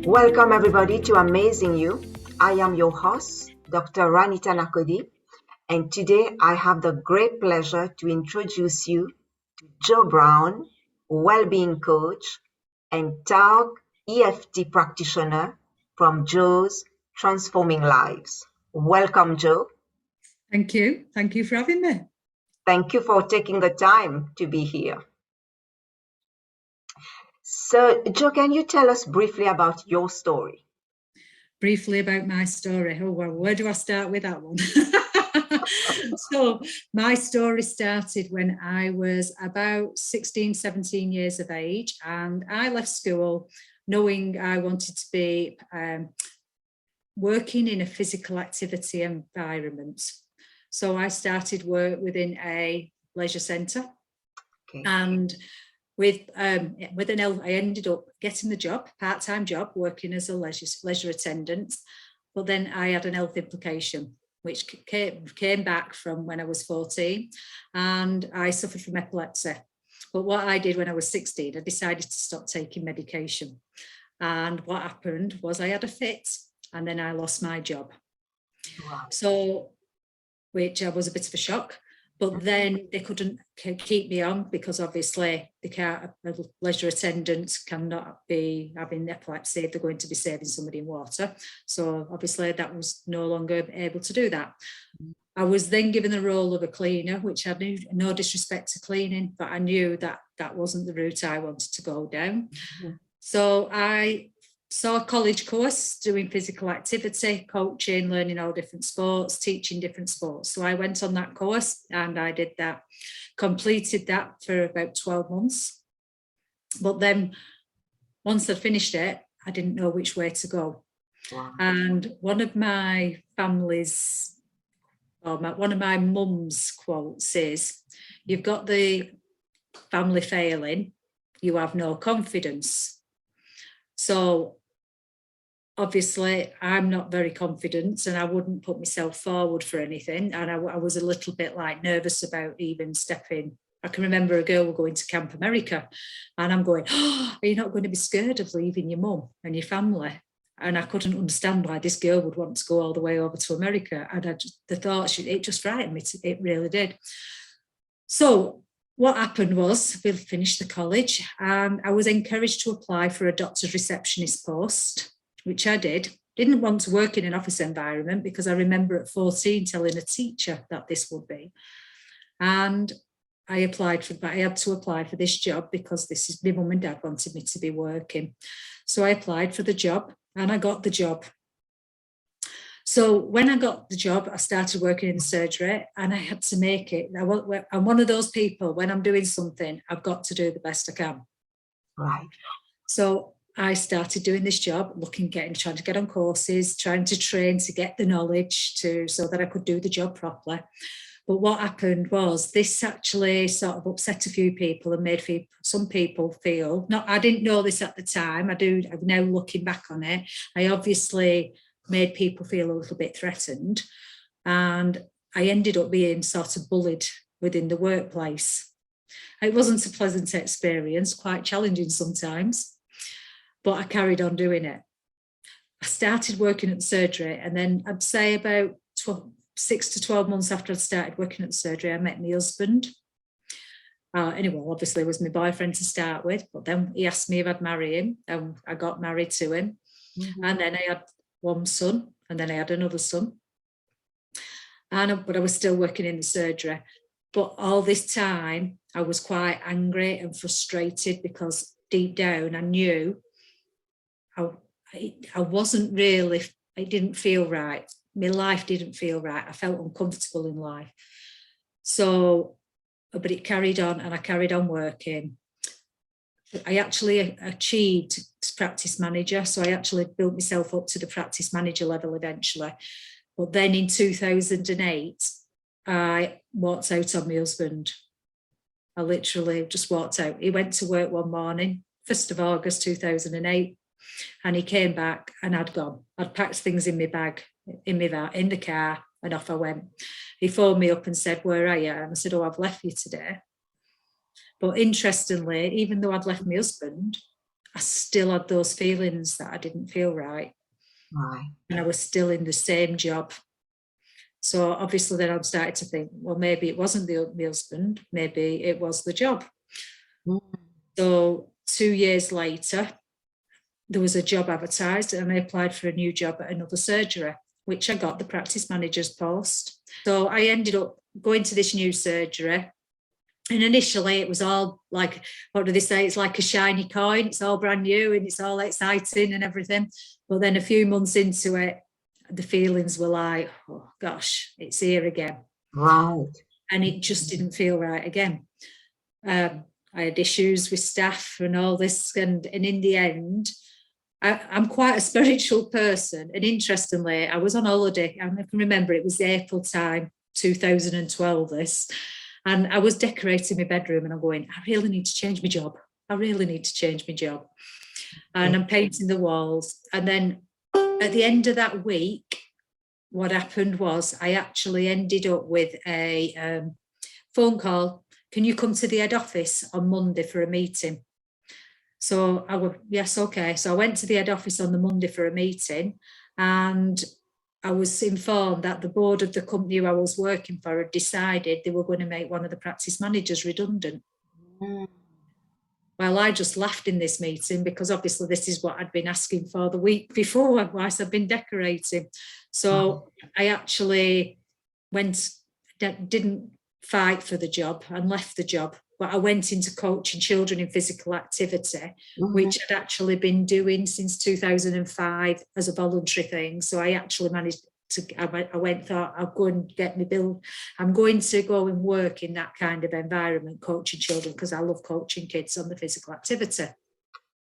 Welcome everybody to Amazing You. I am your host, Dr. Ranithanacoody, and today I have the great pleasure to introduce you to Joe Brown, Wellbeing coach and TARC EFT practitioner from Joe's Transforming Lives. Welcome, Joe. Thank you. Thank you for having me. Thank you for taking the time to be here. So, Joe, can you tell us briefly about your story? Briefly about my story. Oh, well, where do I start with that one? So my story started when I was about 16, 17 years of age, and I left school knowing I wanted to be working in a physical activity environment. So I started work within a leisure centre. Okay. And I ended up getting the job, part-time job, working as a leisure attendant. But then I had an health implication, which came back from when I was 14, and I suffered from epilepsy. But what I did when I was 16, I decided to stop taking medication. And what happened was I had a fit, and then I lost my job. Wow. So, which was a bit of a shock. But then they couldn't keep me on because obviously leisure attendants cannot be having epilepsy if they're going to be saving somebody in water. So obviously that was no longer able to do that. I was then given the role of a cleaner, which I knew, no disrespect to cleaning, but I knew that that wasn't the route I wanted to go down. Mm-hmm. So I saw a college course doing physical activity, coaching, learning all different sports, teaching different sports. So I went on that course and I did that, completed that for about 12 months. But then once I finished it, I didn't know which way to go. Wow. And one of my mum's quotes is, "You've got the family failing, you have no confidence." So obviously, I'm not very confident and I wouldn't put myself forward for anything. And I was a little bit nervous about even stepping. I can remember a girl going to Camp America and I'm going, "Oh, are you not going to be scared of leaving your mum and your family?" And I couldn't understand why this girl would want to go all the way over to America. And the thought, it just frightened me. It really did. So what happened was we finished the college and I was encouraged to apply for a doctor's receptionist post, which I did. Didn't want to work in an office environment because I remember at 14 telling a teacher that this would be. And I had to apply for this job because my mum and dad wanted me to be working. So I applied for the job and I got the job. So when I got the job, I started working in the surgery and I had to make it. I'm one of those people, when I'm doing something, I've got to do the best I can. Right. So I started doing this job, trying to get on courses, trying to train to get the knowledge so that I could do the job properly. But what happened was this actually sort of upset a few people and made some people feel, I didn't know this at the time, I'm now looking back on it, I obviously made people feel a little bit threatened. And I ended up being sort of bullied within the workplace. It wasn't a pleasant experience, quite challenging sometimes. But I carried on doing it. I started working at the surgery, and then I'd say about 6 to 12 months after I'd started working at the surgery, I met my husband. Anyway, obviously it was my boyfriend to start with, but then he asked me if I'd marry him, and I got married to him. Mm-hmm. And then I had one son, and then I had another son. But I was still working in the surgery. But all this time, I was quite angry and frustrated because deep down I knew I wasn't really, it didn't feel right. My life didn't feel right. I felt uncomfortable in life. So, but it carried on and I carried on working. I actually achieved practice manager. So I actually built myself up to the practice manager level eventually. But then in 2008, I walked out on my husband. I literally just walked out. He went to work one morning, 1st of August 2008. And he came back and I'd gone. I'd packed things in my bag, in the car, and off I went. He phoned me up and said, "Where are you?" And I said, "Oh, I've left you today." But interestingly, even though I'd left my husband, I still had those feelings that I didn't feel right. Right. And I was still in the same job. So obviously then I started to think, well, maybe it wasn't the husband, maybe it was the job. Mm. So 2 years later, there was a job advertised and I applied for a new job at another surgery, which I got the practice manager's post. So I ended up going to this new surgery. And initially it was all like, what do they say? It's like a shiny coin. It's all brand new and it's all exciting and everything. But then a few months into it, the feelings were like, oh gosh, it's here again. Right. And it just didn't feel right again. I had issues with staff and all this. And in the end, I'm quite a spiritual person. And interestingly, I was on holiday. I can remember it was the April time, 2012, this. And I was decorating my bedroom and I'm going, I really need to change my job. I really need to change my job. And I'm painting the walls. And then at the end of that week, what happened was I actually ended up with a phone call. Can you come to the head office on Monday for a meeting? So I went, yes, okay. So I went to the head office on the Monday for a meeting and I was informed that the board of the company who I was working for had decided they were going to make one of the practice managers redundant. Mm. Well, I just laughed in this meeting because obviously this is what I'd been asking for the week before whilst I'd been decorating. So I actually didn't fight for the job and left the job, but I went into coaching children in physical activity, which I'd actually been doing since 2005 as a voluntary thing. So I actually managed to, thought I'll go and get my bill. I'm going to go and work in that kind of environment, coaching children, because I love coaching kids on the physical activity.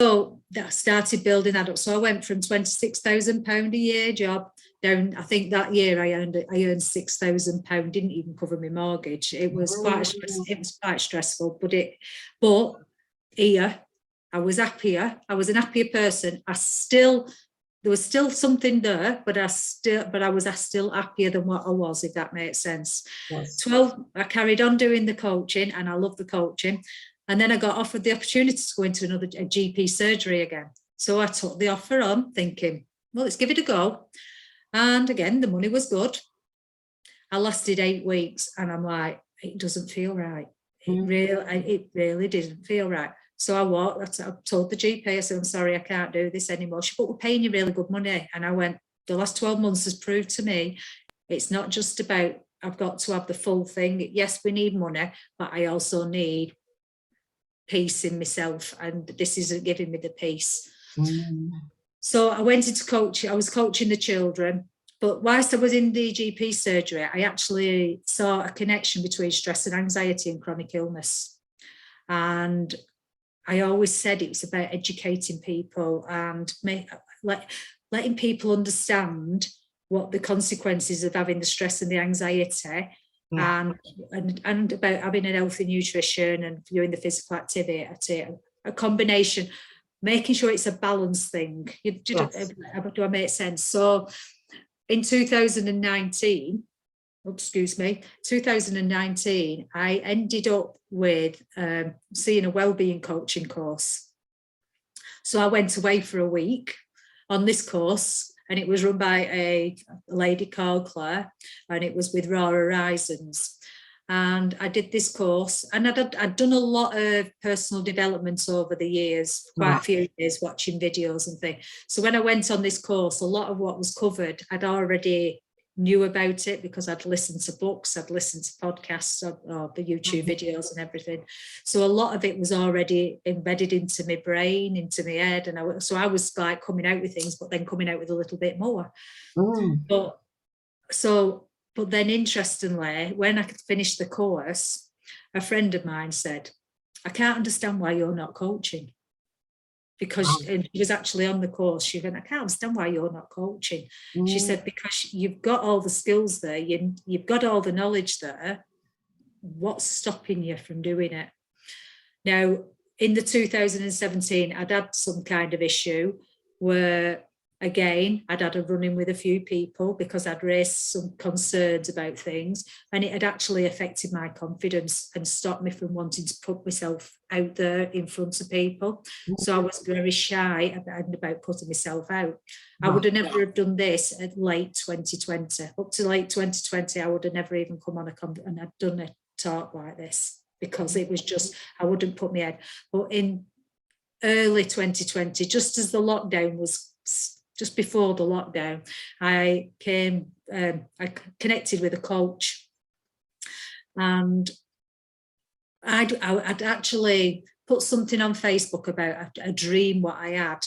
So that started building that up. So I went from £26,000 a year job down. I think that year I earned £6,000. Didn't even cover my mortgage. It was quite stressful. But here I was happier. I was an happier person. There was still something there, but I was still happier than what I was, if that makes sense. Yes. I carried on doing the coaching, and I love the coaching. And then I got offered the opportunity to go into a GP surgery again. So I took the offer on, thinking, well, let's give it a go. And again, the money was good. I lasted 8 weeks, and I'm like, it doesn't feel right. It really didn't feel right. So I told the GP, I said, I'm sorry, I can't do this anymore. She said, but we're paying you really good money. And I went, the last 12 months has proved to me, it's not just about, I've got to have the full thing. Yes, we need money, but I also need peace in myself. And this isn't giving me the peace. So I went into coaching. I was coaching the children. But whilst I was in the GP surgery, I actually saw a connection between stress and anxiety and chronic illness. And I always said it was about educating people and letting people understand what the consequences of having the stress and the anxiety, and about having a healthy nutrition and viewing the physical activity, a combination, making sure it's a balanced thing. Do I make sense? So in 2019, I ended up with seeing a wellbeing coaching course. So I went away for a week on this course, and it was run by a lady called Claire, and it was with Raw Horizons. And I did this course, and I'd done a lot of personal development over the years, quite a few years, watching videos and things. So when I went on this course, a lot of what was covered, I'd already knew about it because I'd listened to books, I'd listened to podcasts, or the YouTube videos and everything. So a lot of it was already embedded into my brain, into my head. And I was like coming out with things, but then coming out with a little bit more. But then interestingly, when I finished the course, a friend of mine said, I can't understand why you're not coaching. Because she was actually on the course. She went, I can't understand why you're not coaching. She said, because you've got all the skills there, you've got all the knowledge there. What's stopping you from doing it? Now, in the 2017, I'd had some kind of issue where again, I'd had a run-in with a few people because I'd raised some concerns about things, and it had actually affected my confidence and stopped me from wanting to put myself out there in front of people. So I was very shy about putting myself out. I would have never have done this at late 2020. Up to late 2020, I would have never even come on and I'd done a talk like this, because it was just, I wouldn't put me out. But in early 2020, just as the lockdown was, just before the lockdown, I connected with a coach, and I'd actually put something on Facebook about a dream what I had,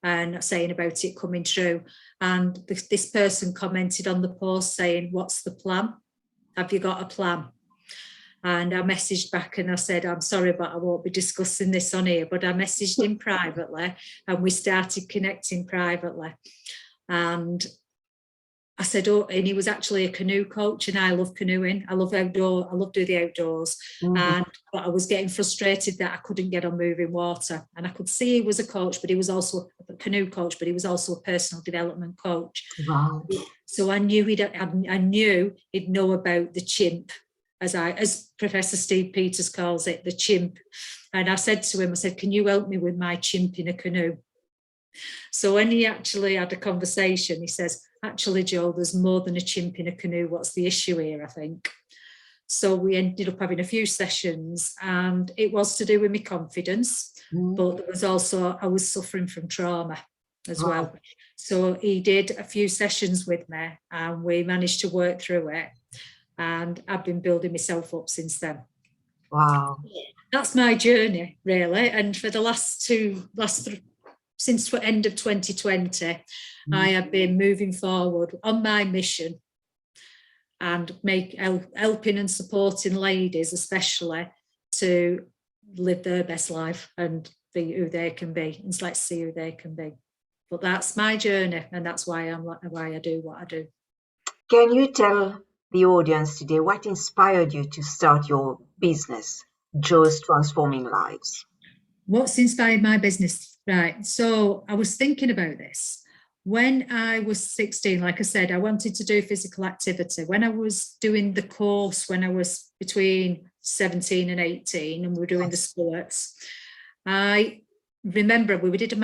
and saying about it coming true. And this person commented on the post saying, "What's the plan? Have you got a plan?" And I messaged back and I said, "I'm sorry, but I won't be discussing this on here." But I messaged him privately, and we started connecting privately. And I said, "Oh," and he was actually a canoe coach, and I love canoeing. I love do the outdoors. But I was getting frustrated that I couldn't get on moving water. And I could see he was a coach, but he was also a canoe coach, but he was also a personal development coach. Wow. So I knew he'd know about the chimp, as Professor Steve Peters calls it, the chimp. And I said to him, I said, "Can you help me with my chimp in a canoe?" So when he actually had a conversation, he says, "Actually, Joe, there's more than a chimp in a canoe. What's the issue here, I think?" So we ended up having a few sessions, and it was to do with my confidence, but there was also, I was suffering from trauma as well. So he did a few sessions with me, and we managed to work through it. And I've been building myself up since then. Wow. That's my journey, really. And for the since the end of 2020, I have been moving forward on my mission and helping and supporting ladies, especially, to live their best life and be who they can be. And let's see who they can be. But that's my journey, and that's why I do what I do. Can you tell the audience today what inspired you to start your business, Joe's Transforming Lives? What's inspired my business? Right. So I was thinking about this. When I was 16, like I said, I wanted to do physical activity. When I was doing the course, when I was between 17 and 18, and we were doing the sports, I remember we did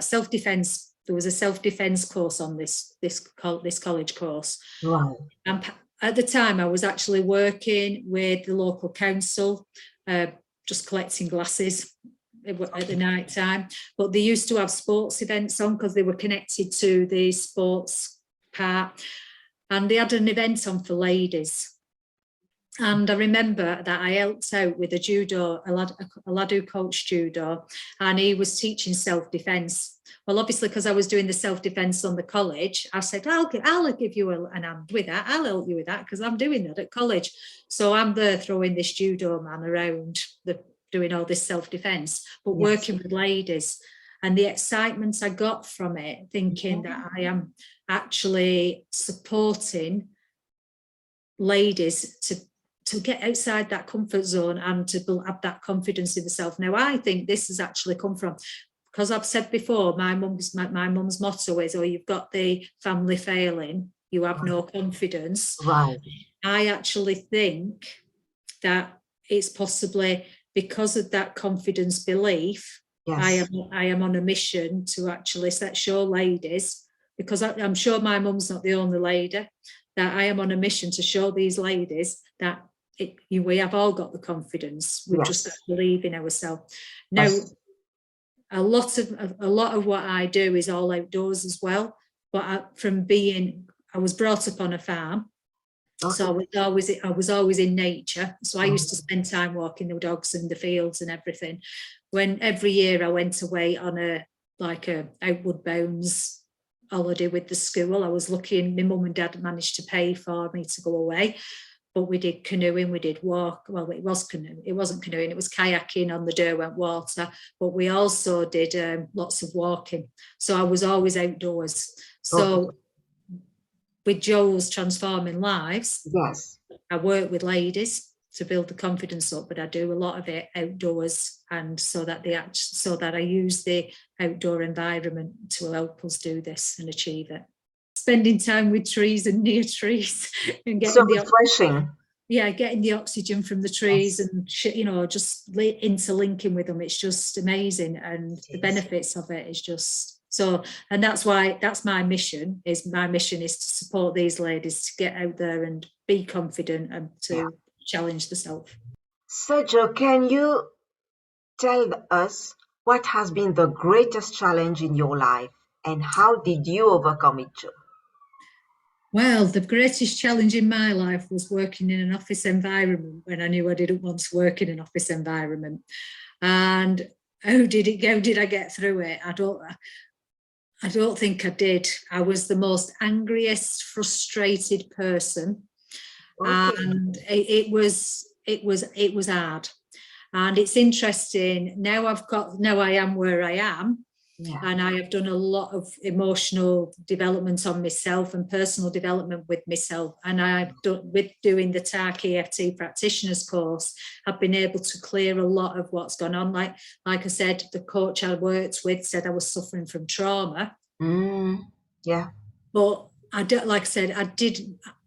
self-defense. There was a self-defense course on this college course. Right. And at the time, I was actually working with the local council, just collecting glasses at the night time. But they used to have sports events on because they were connected to the sports part. And they had an event on for ladies. And I remember that I helped out with a lad who coached judo, and he was teaching self-defense. Well, obviously, because I was doing the self-defense on the college, I said, I'll give you an hand with that. I'll help you with that because I'm doing that at college. So I'm there throwing this judo man around, doing all this self-defense, but working with ladies. And the excitement I got from it, thinking that I am actually supporting ladies to get outside that comfort zone and to have that confidence in themselves. Now, I think this has actually come from, because I've said before, my mum's motto is, "Oh, you've got the family failing, you have no confidence." Right. I actually think that it's possibly because of that confidence belief. Yes. I am on a mission to actually show ladies, because I'm sure my mum's not the only lady, that I am on a mission to show these ladies that we have all got the confidence. We've just got to believe in ourselves. Now, a lot of what I do is all outdoors as well. But I was brought up on a farm, so I was always in nature. So I used to spend time walking the dogs in the fields and everything. When every year I went away on a outward bounds holiday with the school, I was lucky, my mum and dad managed to pay for me to go away. But we did canoeing, we did walk. Well, it was canoeing. It wasn't canoeing, it was kayaking on the Derwent water. But we also did lots of walking. So I was always outdoors. So with Joe's Transforming Lives, I work with ladies. to build the confidence up, but I do a lot of it outdoors, and so that I use the outdoor environment to help us do this and achieve it. Spending time with trees and near trees and getting so refreshing. Getting the oxygen from the trees, Yes. and just interlinking with them. It's just amazing, and the benefits of it is just so. And that's my mission. My mission is to support these ladies to get out there and be confident and to challenge the self. So, Jo, can you tell us what has been the greatest challenge in your life and how did you overcome it, Jo? Well, the greatest challenge in my life was working in an office environment when I knew I didn't want to work in an office environment. And how did I get through it? I don't think I did. I was the most angriest, frustrated person. Okay. And it was hard. And it's interesting. Now I am where I am. Yeah. And I have done a lot of emotional development on myself and personal development with myself. And I've done, with doing the TARC EFT practitioners course, I've been able to clear a lot of what's gone on. Like I said, the coach I worked with said I was suffering from trauma. Yeah. But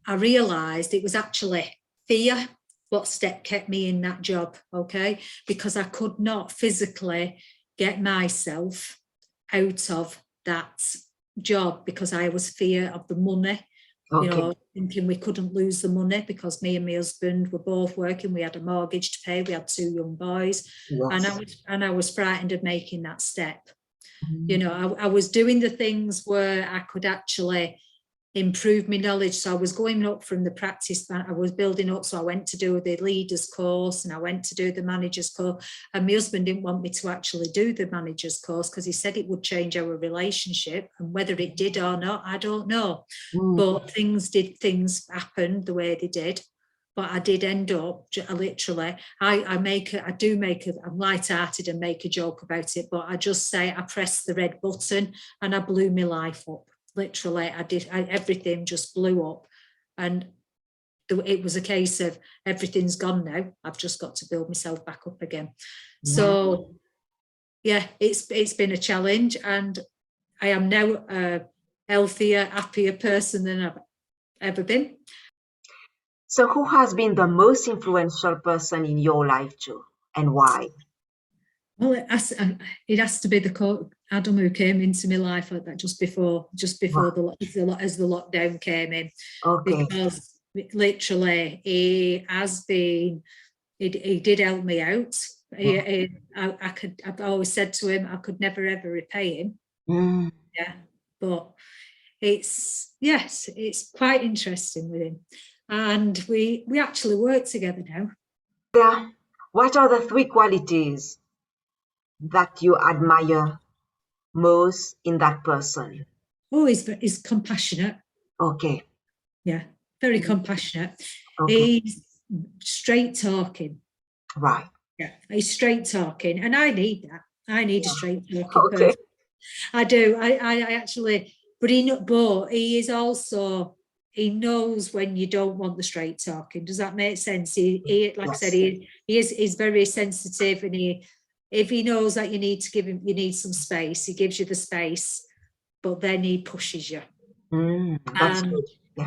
I realised it was actually fear what kept me in that job, okay? Because I could not physically get myself out of that job because I was fear of the money, thinking we couldn't lose the money because me and my husband were both working. We had a mortgage to pay. We had 2 young boys. Yes. And I was frightened of making that step. I was doing the things where I could actually improve my knowledge. So I was going up from the practice, I was building up. So I went to do the leaders course and I went to do the managers course. And my husband didn't want me to actually do the managers course because he said it would change our relationship. And whether it did or not, I don't know. But things happened the way they did. But I did end up literally, I'm light-hearted and make a joke about it, but I just say I pressed the red button and I blew my life up. Literally, everything just blew up. And it was a case of everything's gone now. I've just got to build myself back up again. Yeah. So, yeah, it's been a challenge. And I am now a healthier, happier person than I've ever been. So who has been the most influential person in your life, Jo, and why? Well, it has to be the coach, Adam, who came into my life like that just before as the lockdown came in. Okay. Because literally he did help me out. I've always said to him I could never ever repay him. Yeah, but it's quite interesting with him. And we actually work together now. Yeah. What are the 3 qualities that you admire most in that person? Oh, he's compassionate. Okay. Yeah, very compassionate. Okay. He's straight talking. Right. Yeah, he's straight talking, and I need that. I need a straight talking person. I do. I actually, but he is also. He knows when you don't want the straight talking. Does that make sense? Like I said, he's very sensitive, and if he knows that you need some space, he gives you the space, but then he pushes you. That's good.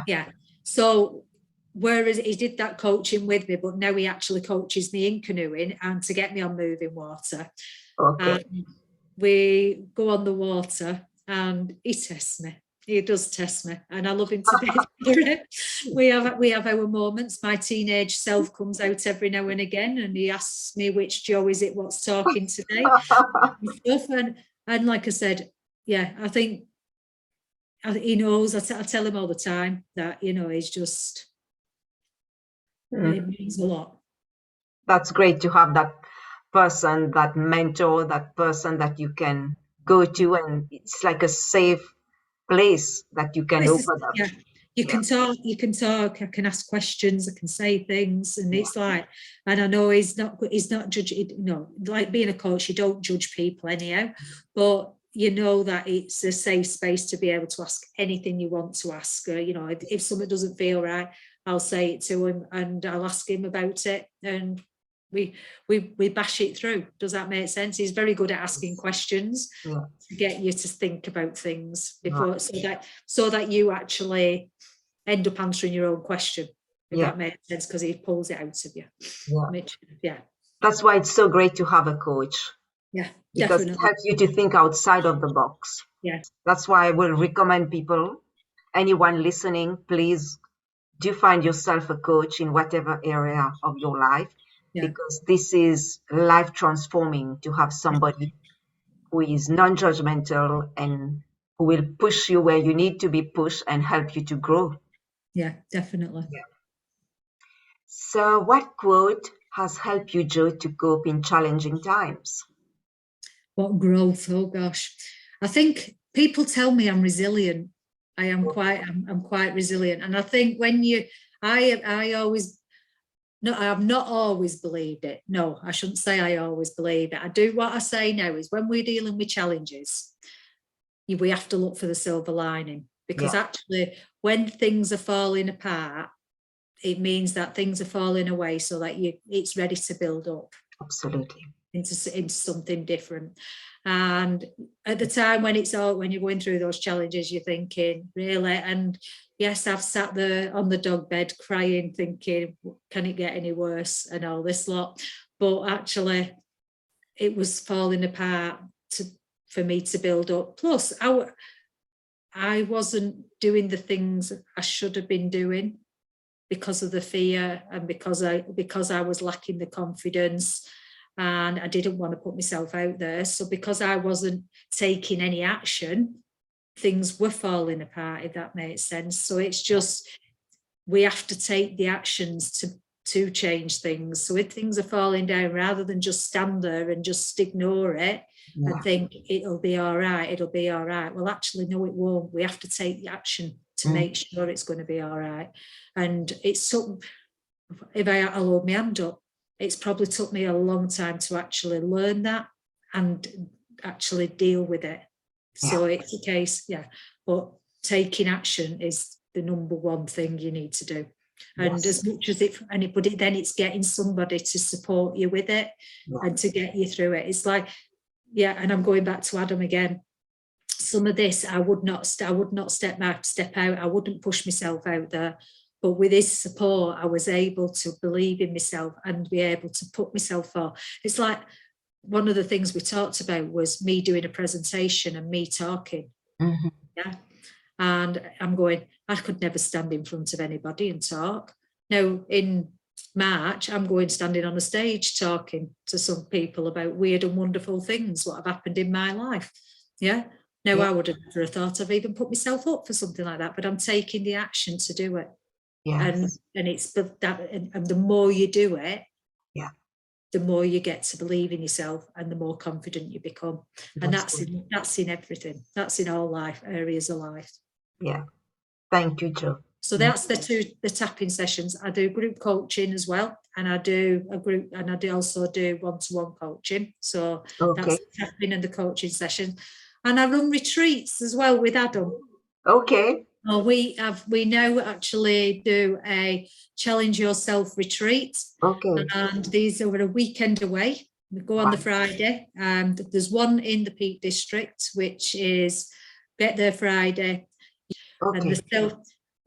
Yeah. So whereas he did that coaching with me, but now he actually coaches me in canoeing and to get me on moving water. Okay. And we go on the water and he tests me. He does test me, and I love him to bits for it. We have our moments. My teenage self comes out every now and again, and he asks me which Jo is it what's talking today. and like I said, yeah, I think he knows. I tell him all the time that he's just it means a lot. That's great to have that person, that mentor, that person that you can go to, and it's like a safe place that you can open up. Yeah, you can talk, I can ask questions, I can say things, and it's like, and I know he's not judging, like being a coach, you don't judge people anyhow, but you know that it's a safe space to be able to ask anything you want to ask. If something doesn't feel right, I'll say it to him and I'll ask him about it, and we bash it through. Does that make sense? He's very good at asking questions to get you to think about things before, so that you actually end up answering your own question, if that makes sense, because he pulls it out of you. That's why it's so great to have a coach. Yeah, because definitely. it helps you to think outside of the box. Yeah. That's why I will recommend people, anyone listening, please do find yourself a coach in whatever area of your life, because this is life transforming to have somebody who is non-judgmental and who will push you where you need to be pushed and help you to grow. Yeah, definitely. So what quote has helped you, Jo, to cope in challenging times? What growth? Oh gosh, I think people tell me I'm resilient. I'm quite resilient, and I think when I always, no, I have not always believed it. No, I shouldn't say I always believe it. I do. What I say now is, when we're dealing with challenges, we have to look for the silver lining, because actually, when things are falling apart, it means that things are falling away, so that it's ready to build up. Absolutely. Into something different. And at the time when you're going through those challenges, you're thinking, really? And yes, I've sat there on the dog bed crying, thinking, can it get any worse, and all this lot. But actually, it was falling apart for me to build up. Plus, I wasn't doing the things I should have been doing because of the fear, and because I was lacking the confidence, and I didn't want to put myself out there. So because I wasn't taking any action, things were falling apart, if that makes sense. So it's just, we have to take the actions to change things. So if things are falling down, rather than just stand there and just ignore it and think it'll be all right, well, actually, no, it won't. We have to take the action to make sure it's going to be all right. And it's something, if I'll hold my hand up, it's probably took me a long time to actually learn that and actually deal with it. So it's a case, but taking action is the number one thing you need to do. And as much as then it's getting somebody to support you with it and to get you through it. It's like, and I'm going back to Adam again. Some of this, I would not step out. I wouldn't push myself out there. But with his support, I was able to believe in myself and be able to put myself forward. It's like, one of the things we talked about was me doing a presentation and me talking. And I'm going, I could never stand in front of anybody and talk. Now, in March, I'm going standing on a stage talking to some people about weird and wonderful things, what have happened in my life. Now, I would have never thought I've even put myself up for something like that, but I'm taking the action to do it. And it's that, and the more you do it, the more you get to believe in yourself, and the more confident you become. And that's in everything. That's in all life areas of life. Thank you, Jo. So that's the tapping sessions. I do group coaching as well, and I do also do one-to-one coaching. So that's the tapping and the coaching session. And I run retreats as well with Adam. We now actually do a Challenge Yourself retreat. And these are a weekend away. We go on the Friday. There's one in the Peak District, which is Get There Friday. And the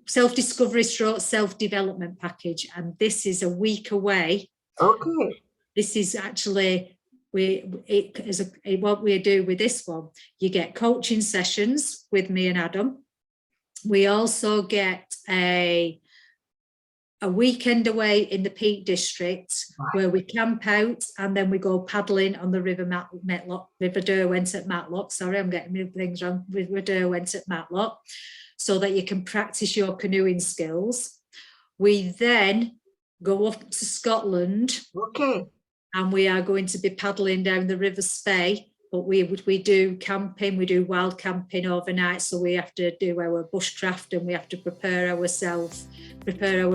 self-discovery stroke self-development package. And this is a week away. This is actually, what we do with this one. You get coaching sessions with me and Adam. We also get a weekend away in the Peak District where we camp out, and then we go paddling on the River Derwent at Matlock. Sorry, I'm getting things wrong. River Derwent at Matlock, so that you can practice your canoeing skills. We then go up to Scotland. And we are going to be paddling down the River Spey. But we do camping, we do wild camping overnight, so we have to do our bushcraft, and we have to prepare our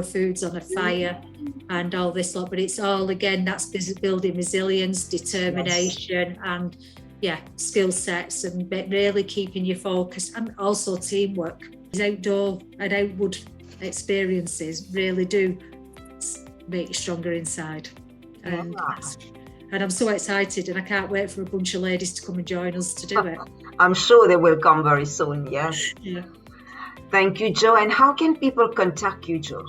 foods on a fire and all this lot. But it's all, again, that's building resilience, determination, and skill sets, and really keeping you focused, and also teamwork. Outdoor and outward experiences really do make you stronger inside. And, and I'm so excited, and I can't wait for a bunch of ladies to come and join us to do it. I'm sure they will come very soon. Yes. Yeah. Thank you, Jo. And how can people contact you, Jo?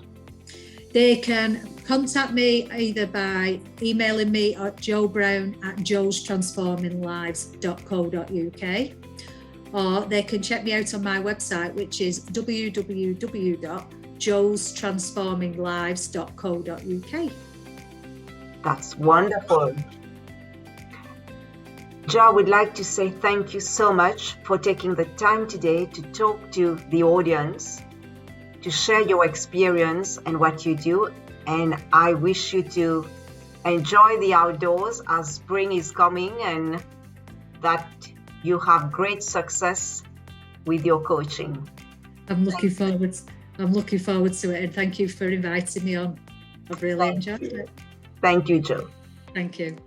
They can contact me either by emailing me at joebrown@joestransforminglives.co.uk, or they can check me out on my website, which is www.joestransforminglives.co.uk. That's wonderful. Jo, I would like to say thank you so much for taking the time today to talk to the audience, to share your experience and what you do. And I wish you to enjoy the outdoors as spring is coming, and that you have great success with your coaching. I'm looking forward to it, and thank you for inviting me on. I've really enjoyed it. Thank you, Jo. Thank you.